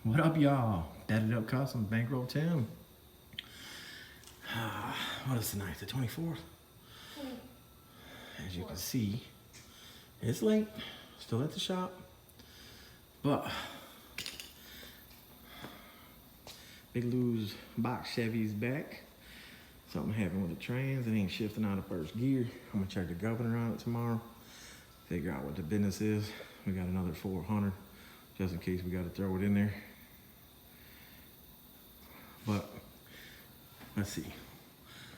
What up, y'all? Bedded Up Customs, Bankroll Tim. What is tonight? The 24th? As you can see, it's late. Still at the shop. But Big Lou's box Chevy's back. Something happened with the trans. It ain't shifting out of first gear. I'm gonna check the governor on it tomorrow. Figure out what the business is. We got another 400 just in case we got to throw it in there. But let's see.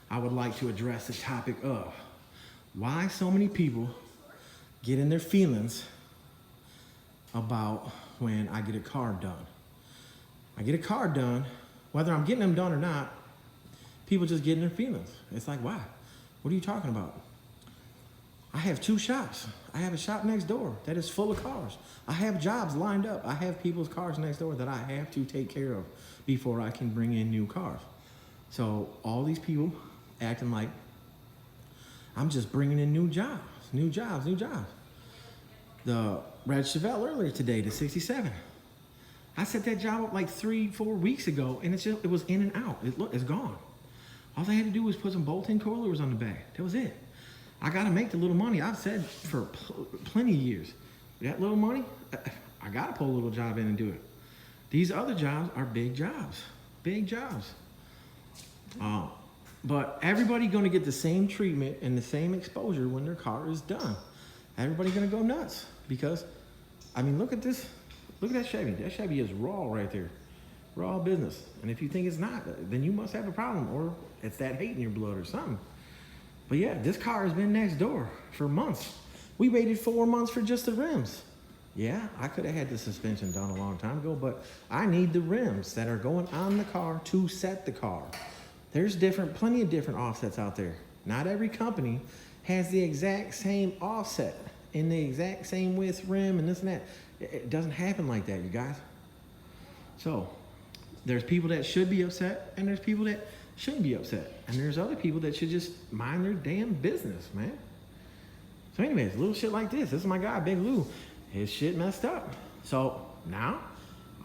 I would like to address the topic of why so many people get in their feelings about when I get a car done. I get a car done, whether I'm getting them done or not, people just get in their feelings. It's like, why? What are you talking about? I have two shops. I have a shop next door that is full of cars. I have jobs lined up. I have people's cars next door that I have to take care of before I can bring in new cars. So all these people acting like I'm just bringing in new jobs. The red Chevelle earlier today, the 67. I set that job up like 3-4 weeks ago, and it was in and out. It's gone. All I had to do was put some bolt-in coilovers on the back. That was it. I gotta make the little money. I've said for plenty of years, that little money, I gotta pull a little job in and do it. These other jobs are big jobs. But everybody gonna get the same treatment and the same exposure when their car is done. Everybody gonna go nuts because, I mean, look at this. Look at that Chevy. That Chevy is raw right there. Raw business. And if you think it's not, then you must have a problem, or it's that hate in your blood or something. But yeah, this car has been next door for months. We waited 4 months for just the rims. Yeah, I could have had the suspension done a long time ago, but I need the rims that are going on the car to set the car. There's plenty of different offsets out there. Not every company has the exact same offset in the exact same width rim and this and that. It doesn't happen like that, you guys. So there's people that should be upset and there's people that shouldn't be upset. And there's other people that should just mind their damn business, man. So anyways, little shit like this. This is my guy, Big Lou. His shit messed up. So now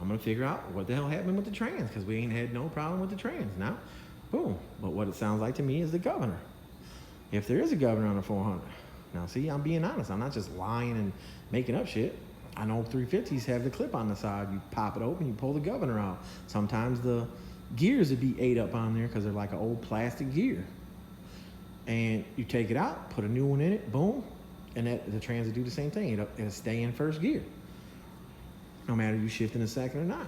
I'm gonna figure out what the hell happened with the trans, because we ain't had no problem with the trans. Now, boom. But what it sounds like to me is the governor. If there is a governor on the 400. Now see, I'm being honest. I'm not just lying and making up shit. I know 350s have the clip on the side. You pop it open, you pull the governor out. Sometimes the gears would be ate up on there because they're like an old plastic gear. And you take it out, put a new one in it, boom, and the trans will do the same thing. It'll stay in first gear, no matter you shift in a second or not.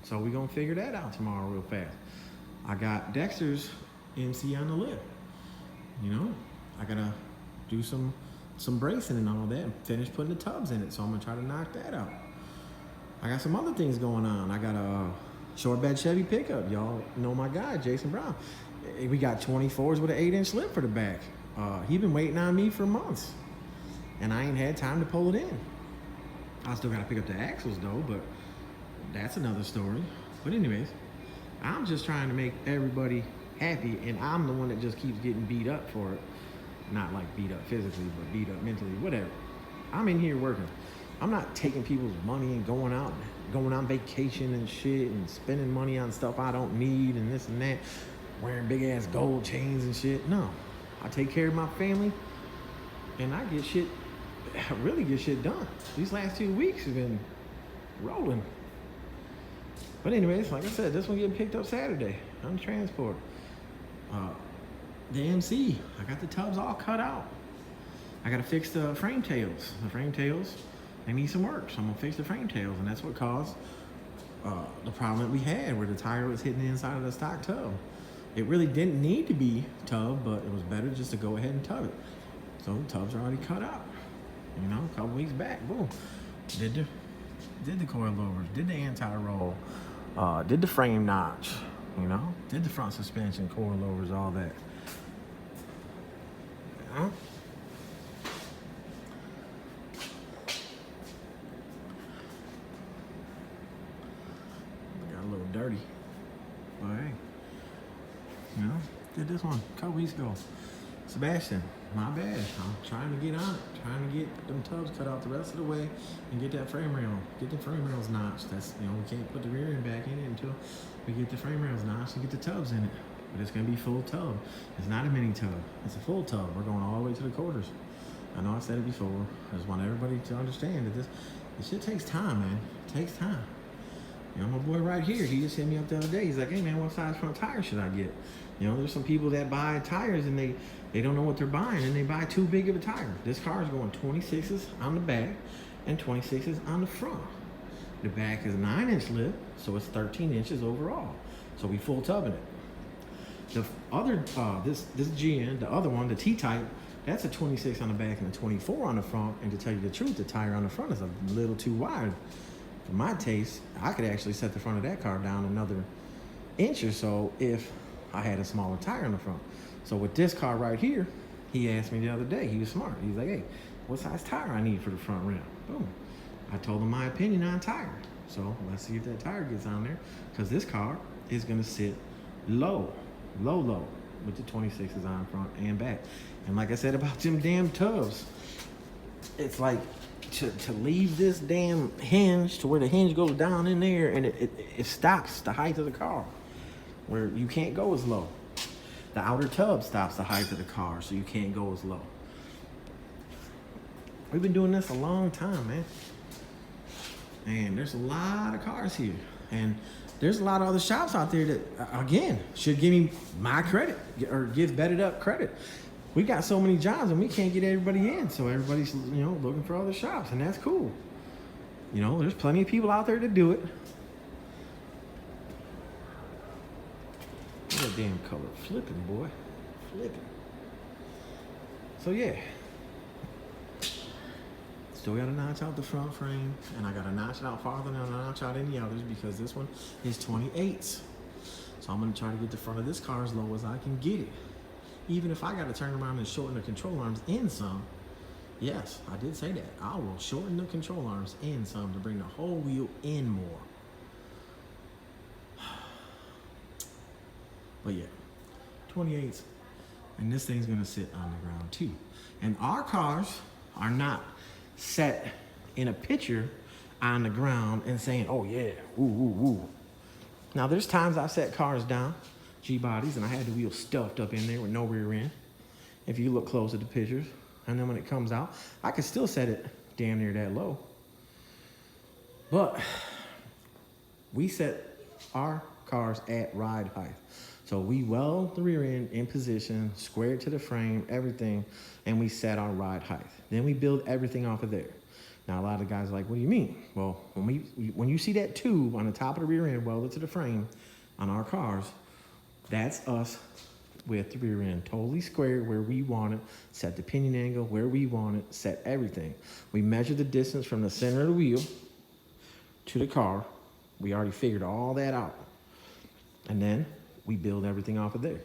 So we're gonna figure that out tomorrow real fast. I got Dexter's MC on the lip. You know, I gotta do some bracing and all that and finish putting the tubs in it. So I'm gonna try to knock that out. I got some other things going on. I got a short bed Chevy pickup. Y'all know my guy, Jason Brown. We got 24s with an 8-inch lip for the back. He been waiting on me for months, and I ain't had time to pull it in. I still gotta pick up the axles though, but that's another story. But anyways, I'm just trying to make everybody happy, and I'm the one that just keeps getting beat up for it. Not like beat up physically, but beat up mentally, whatever. I'm in here working. I'm not taking people's money and going on vacation and shit and spending money on stuff I don't need and this and that, wearing big ass gold chains and shit. No, I take care of my family and I really get shit done. These last 2 weeks have been rolling. But anyways, like I said, this one getting picked up Saturday on the transport. The MC, I got the tubs all cut out. I gotta fix the frame tails. They need some work, so I'm gonna fix the frame tails, and that's what caused the problem that we had where the tire was hitting the inside of the stock tub. It really didn't need to be tub, but it was better just to go ahead and tub it. So the tubs are already cut out. You know, a couple weeks back, boom. Did the coilovers, did the anti-roll, did the frame notch, you know, did the front suspension, coilovers, all that. You know? Dirty. But hey, you know, did this one a couple weeks ago. Sebastian, my bad. I'm trying to get on it, trying to get them tubs cut out the rest of the way and get that frame rail. Get the frame rails notched. That's, you know, we can't put the rear end back in it until we get the frame rails notched and get the tubs in it. But it's gonna be full tub. It's not a mini tub. It's a full tub. We're going all the way to the quarters. I know I said it before. I just want everybody to understand that this shit takes time, man. It takes time. You know, my boy right here, he just hit me up the other day. He's like, hey man, what size front tire should I get? You know, there's some people that buy tires and they don't know what they're buying and they buy too big of a tire. This car is going 26s on the back and 26s on the front. The back is a 9-inch lip, so it's 13 inches overall. So we full tubbing it. The other, this GN, the other one, the T-type, that's a 26 on the back and a 24 on the front. And to tell you the truth, the tire on the front is a little too wide. For my taste, I could actually set the front of that car down another inch or so if I had a smaller tire on the front. So with this car right here, he asked me the other day, he was smart. He's like, hey, what size tire I need for the front rim? Boom. I told him my opinion on tire. So let's see if that tire gets on there, because this car is gonna sit low with the 26s on front and back. And like I said about them damn tubs, it's like to leave this damn hinge to where the hinge goes down in there and it stops the height of the car, where you can't go as low. The outer tub stops the height of the car, so you can't go as low. We've been doing this a long time, man. And there's a lot of cars here. And there's a lot of other shops out there that, again, should give me my credit or give Bedded Up credit. We got so many jobs and we can't get everybody in. So everybody's, you know, looking for other shops, and that's cool. You know, there's plenty of people out there to do it. Look at that damn color. Flipping, boy. Flipping. So yeah. Still gotta notch out the front frame, and I gotta notch it out farther than I notch out any others because this one is 28s. So I'm gonna try to get the front of this car as low as I can get it. Even if I gotta turn around and shorten the control arms in some. Yes, I did say that. I will shorten the control arms in some to bring the whole wheel in more. But yeah, 28s, and this thing's gonna sit on the ground too. And our cars are not set in a picture on the ground and saying, oh yeah, woo, woo, woo. Now there's times I've set cars down, G-bodies, and I had the wheel stuffed up in there with no rear end. If you look close at the pictures, and then when it comes out, I can still set it damn near that low. But we set our cars at ride height. So we weld the rear end in position, square it to the frame, everything, and we set our ride height. Then we build everything off of there. Now a lot of guys are like, what do you mean? Well, when you see that tube on the top of the rear end welded to the frame on our cars, that's us with the rear end totally square where we want it, set the pinion angle where we want it, set everything. We measure the distance from the center of the wheel to the car. We already figured all that out. And then we build everything off of there.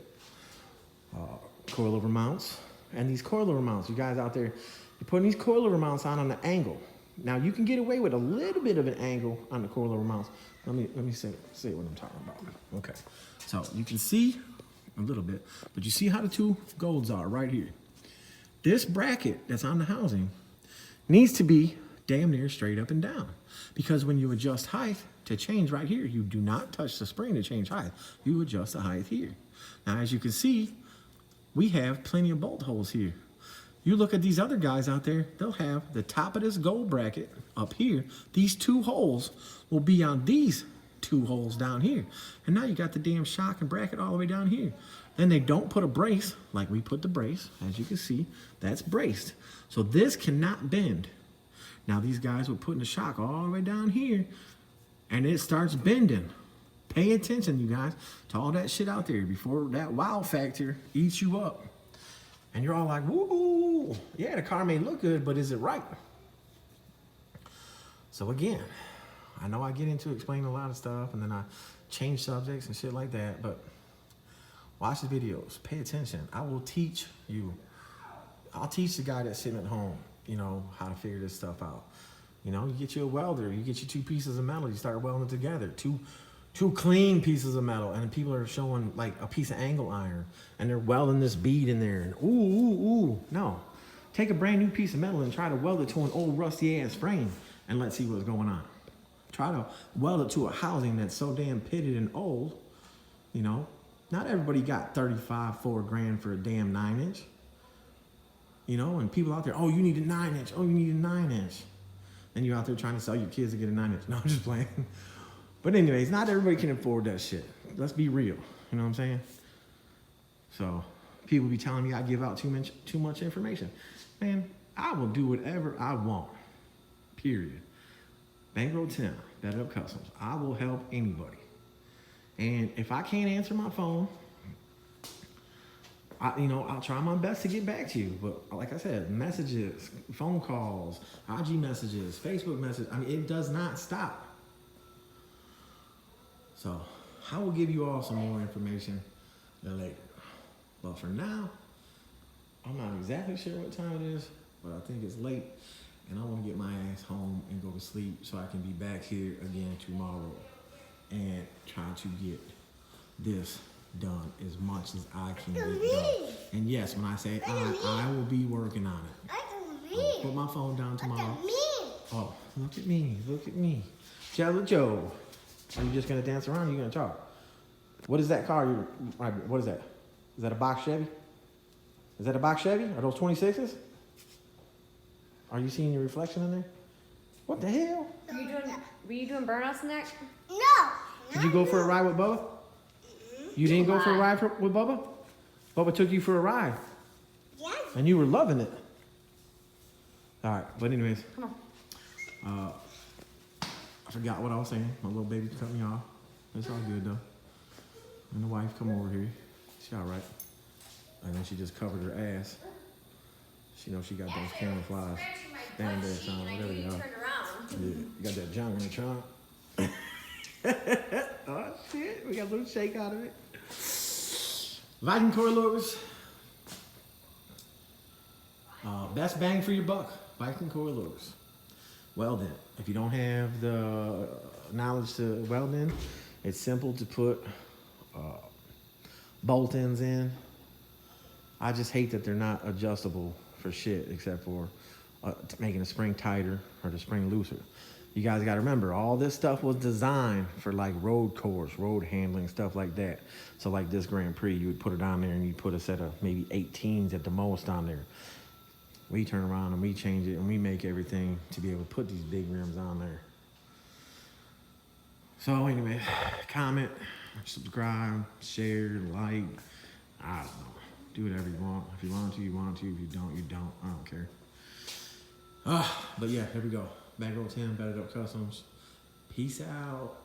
Coilover mounts. And these coilover mounts, you guys out there, you're putting these coilover mounts on an angle. Now you can get away with a little bit of an angle on the coilover mounts. Let me say what I'm talking about. Okay, so you can see a little bit, but you see how the two golds are right here. This bracket that's on the housing needs to be damn near straight up and down, because when you adjust height to change right here, you do not touch the spring to change height. You adjust the height here. Now, as you can see, we have plenty of bolt holes here. You look at these other guys out there, they'll have the top of this gold bracket up here. These two holes will be on these two holes down here. And now you got the damn shock and bracket all the way down here. Then they don't put a brace like we put the brace. As you can see, that's braced. So this cannot bend. Now these guys were putting the shock all the way down here and it starts bending. Pay attention, you guys, to all that shit out there before that wow factor eats you up. And you're all like, woo, yeah, the car may look good, but is it right? So again, I know I get into explaining a lot of stuff and then I change subjects and shit like that, but watch the videos, pay attention. I will teach you. I'll teach the guy that's sitting at home, you know, how to figure this stuff out. You know, you get you a welder, you get you two pieces of metal, you start welding it together. 2 clean pieces of metal, and people are showing like a piece of angle iron, and they're welding this bead in there, and ooh. No, take a brand new piece of metal and try to weld it to an old rusty ass frame, and let's see what's going on. Try to weld it to a housing that's so damn pitted and old. You know, not everybody got 35, $4 grand for a damn 9-inch. You know, and people out there, oh, you need a 9-inch. Oh, you need a 9-inch. And you're out there trying to sell your kids to get a 9-inch. No, I'm just playing. But anyways, not everybody can afford that shit. Let's be real. You know what I'm saying? So people be telling me I give out too much information. Man, I will do whatever I want. Period. Bankroll 10, Better Up Customs. I will help anybody. And if I can't answer my phone, I'll try my best to get back to you. But like I said, messages, phone calls, IG messages, Facebook messages, I mean, it does not stop. So I will give you all some more information later. But for now, I'm not exactly sure what time it is, but I think it's late. And I want to get my ass home and go to sleep so I can be back here again tomorrow and try to get this done as much as I can get done. And yes, when I say I will be working on it. I'll put my phone down tomorrow. Oh, look at me, look at me. Jello Joe. Are you just gonna dance around or are you gonna talk? What is that car? What is that? Is that a box Chevy? Is that a box Chevy? Are those 26s? Are you seeing your reflection in there? What the hell? Were you doing burnouts in that? No. Did you go for a ride with Bubba? You didn't go for a ride with Bubba? Bubba took you for a ride. Yes. And you were loving it. All right, but anyways. Come on. I forgot what I was saying. My little baby cut me off. It's all good though. And the wife come over here. She all right. And then she just covered her ass. She knows she got those camouflage spandex on, whatever they are. Yeah, you got that junk in the trunk. Oh shit, we got a little shake out of it. Viking coilovers. Best bang for your buck, Viking coilovers. Weld in. If you don't have the knowledge to weld in, it's simple to put bolt-ins in. I just hate that they're not adjustable for shit except for making the spring tighter or the spring looser. You guys got to remember, all this stuff was designed for like road course, road handling, stuff like that. So like this Grand Prix, you would put it on there and you put a set of maybe 18s at the most on there. We turn around and we change it and we make everything to be able to put these big rims on there. So anyway, comment, subscribe, share, like, I don't know. Do whatever you want. If you want to, you want to. If you don't, you don't. I don't care. But yeah, here we go. Bankroll 10, Better Up Customs. Peace out.